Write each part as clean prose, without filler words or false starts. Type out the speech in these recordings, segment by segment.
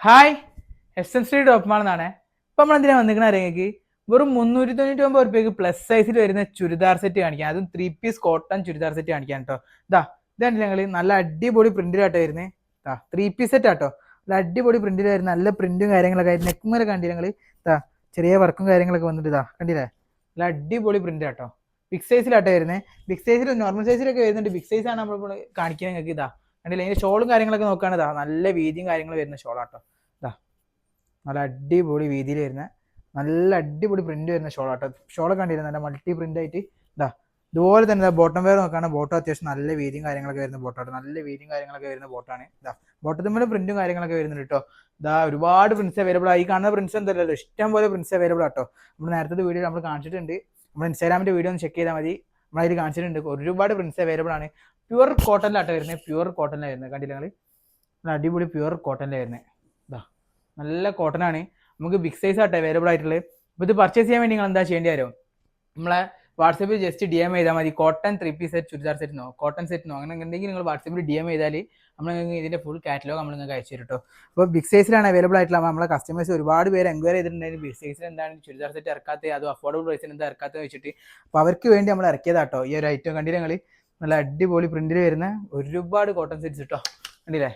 Hi, S M C top mall എന്നാണ്. ഇപ്പം നമ്മൾ എന്തിനാ വന്നിരിക്കണ അറിയെങ്കിൽ വെറും 399 പ്ലസ് സൈസിൽ വരുന്ന ചുരിദാർ സെറ്റ് കാണിക്കാം. അതും 3 പീസ് കോട്ടൺ ചുരിദാർ സെറ്റ് കാണിക്കാൻ കേട്ടോ. ഇതാണ് ഞങ്ങൾ നല്ല അടിപൊളി പ്രിന്റിലാട്ടോ വരുന്നത്. 3 പീസ് സെറ്റ് ആട്ടോ. നല്ല അടിപൊളി പ്രിന്റിൽ വരുന്ന നല്ല പ്രിന്റും കാര്യങ്ങളൊക്കെ ആയിട്ട് നെക്കുമേലെ കണ്ടില്ല ഞങ്ങൾ. ചെറിയ വർക്കും കാര്യങ്ങളൊക്കെ വന്നിട്ട് കണ്ടില്ലേ, നല്ല അടിപൊളി പ്രിന്റ് ആട്ടോ. ബിഗ് സൈസിലാട്ടോ വരുന്നത്. ബിഗ് സൈസിൽ നോർമൽ സൈസിലൊക്കെ വരുന്നുണ്ട്. ബിഗ് സൈസാണ് നമ്മളിപ്പോൾ കാണിക്കുന്നത്. നിങ്ങൾക്ക് കണ്ടില്ല, അതിന്റെ ഷോളും കാര്യങ്ങളൊക്കെ നോക്കുകയാണ്. നല്ല വീതിയും കാര്യങ്ങളും വരുന്ന ഷോളാട്ടോ. നല്ല അടിപൊളി വീതിയിൽ വരുന്ന നല്ല അടിപൊളി പ്രിന്റ് വരുന്ന ഷോളാട്ടോ. ഷോളൊക്കെ കണ്ടിരുന്ന നല്ല മൾട്ടി പ്രിന്റ് ആയിട്ട് ഇതുപോലെ തന്നെ ബോട്ടം വെയർ നോക്കുകയാണ്. ബോട്ടം അത്യാവശ്യം നല്ല വീതിയും കാര്യങ്ങളൊക്കെ വരുന്ന ബോട്ടാണ്. നല്ല വീതിയും കാര്യങ്ങളൊക്കെ വരുന്ന ബോട്ടാണ്. ബോട്ടത്തിന്മേലെ പ്രിന്റും കാര്യങ്ങളൊക്കെ വരുന്നുണ്ട് കേട്ടോ. ഒരുപാട് പ്രിന്റ്സ് അവൈലബിൾ ആയി. കാണുന്ന പ്രിന്റ്സ് എന്തല്ലോ ഇഷ്ടം പോലെ പ്രിന്റ്സ് അവൈലബിൾ ആട്ടോ. നമ്മൾ നേരത്തെ വീഡിയോ നമ്മൾ കാണിച്ചിട്ടുണ്ട്. നമ്മൾ ഇൻസ്റ്റാഗ്രാമിന്റെ വീഡിയോ ഒന്ന് ചെക്ക് ചെയ്താൽ മതി. നമ്മളതിൽ കാണിച്ചിട്ടുണ്ട്. ഒരുപാട് പ്രിന്റ്സ് അവൈലബിൾ ആണ്. പ്യുവർ കോട്ടണിലാട്ടോ വരുന്നത്. പ്യുവർ കോട്ടണിലാണ് വരുന്നത്. കണ്ടില്ല നിങ്ങൾ, നല്ല അടിപൊളി പ്യുവർ കോട്ടണിലാണ് വരുന്നത്. നല്ല കോട്ടൺ ആണ്. നമുക്ക് ബിഗ് സൈസ് ആട്ടോ അവൈലബിൾ ആയിട്ടുള്ളത്. അപ്പോൾ ഇത് പർച്ചേസ് ചെയ്യാൻ വേണ്ടി നിങ്ങൾ എന്താ ചെയ്യേണ്ടി വരും, നമ്മളെ വാട്സപ്പിൽ ജസ്റ്റ് DM ചെയ്താൽ മതി. കോട്ടൺ 3 പീസ് സെറ്റ് ചുരിദാർ സെറ്റിനോ കോട്ടൺ സെറ്റിനോ അങ്ങനെ എന്തെങ്കിലും നിങ്ങൾ വാട്സപ്പിൽ DM ചെയ്താൽ നമ്മൾ ഇതിന്റെ ഫുൾ കാറ്റലോഗ് നമ്മൾ നിങ്ങൾക്ക് അയച്ചു തരും കേട്ടോ. അപ്പോൾ ബിഗ് സൈസിലാണ് അവൈലബിൾ ആയിട്ടുള്ള നമ്മളെ കസ്റ്റമേഴ്സ് ഒരുപാട് പേര് എൻക്വയറി ചെയ്തിട്ടുണ്ടായിരുന്നു. ബിഗ് സൈസിൽ എന്താണ് ചുരിദാർ സെറ്റ് ഇറക്കാത്തത്, അത് അഫോർഡബിൾ പ്രൈസിൽ എന്താ ഇറക്കാത്തത് വെച്ചിട്ട്. അപ്പോൾ അവർക്ക് വേണ്ടി നമ്മൾ ഇറക്കിയതാട്ടോ ഈ ഒരു ഐറ്റം. കണ്ടില്ല നിങ്ങൾ, നല്ല അടിപൊളി പ്രിന്റിൽ വരുന്ന ഒരുപാട് കോട്ടൺ സെറ്റ്സ് കേട്ടോ. കണ്ടില്ലേ,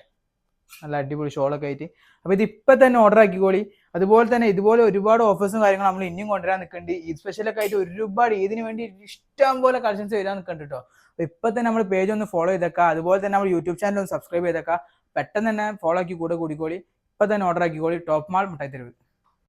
നല്ല അടിപൊളി ഷോളൊക്കെ ആയിട്ട്. അപ്പോൾ ഇത് ഇപ്പം തന്നെ ഓർഡർ ആക്കിക്കോളി. അതുപോലെ തന്നെ ഇതുപോലെ ഒരുപാട് ഓഫേഴ്സും കാര്യങ്ങളും നമ്മൾ ഇനിയും കൊണ്ടുവരാൻ നിൽക്കുന്നുണ്ട്. ഈ സ്പെഷ്യലൊക്കെ ആയിട്ട് ഒരുപാട് ഇതിന് വേണ്ടി ഇഷ്ടം പോലെ കളക്ഷൻസ് വരാൻ നിൽക്കുന്നുണ്ട് കേട്ടോ. അപ്പോൾ ഇപ്പം തന്നെ നമ്മൾ പേജ് ഒന്ന് ഫോളോ ചെയ്തേക്കാം. അതുപോലെ തന്നെ നമ്മൾ യൂട്യൂബ് ചാനൽ ഒന്ന് സബ്സ്ക്രൈബ് ചെയ്തേക്കാം. പെട്ടെന്ന് തന്നെ ഫോളോ ആക്കി കൂടെ കൂടിക്കോളി. ഇപ്പം തന്നെ ഓർഡർ ആക്കിക്കോളി. Top Mall മുട്ടായിത്തെരുവ്.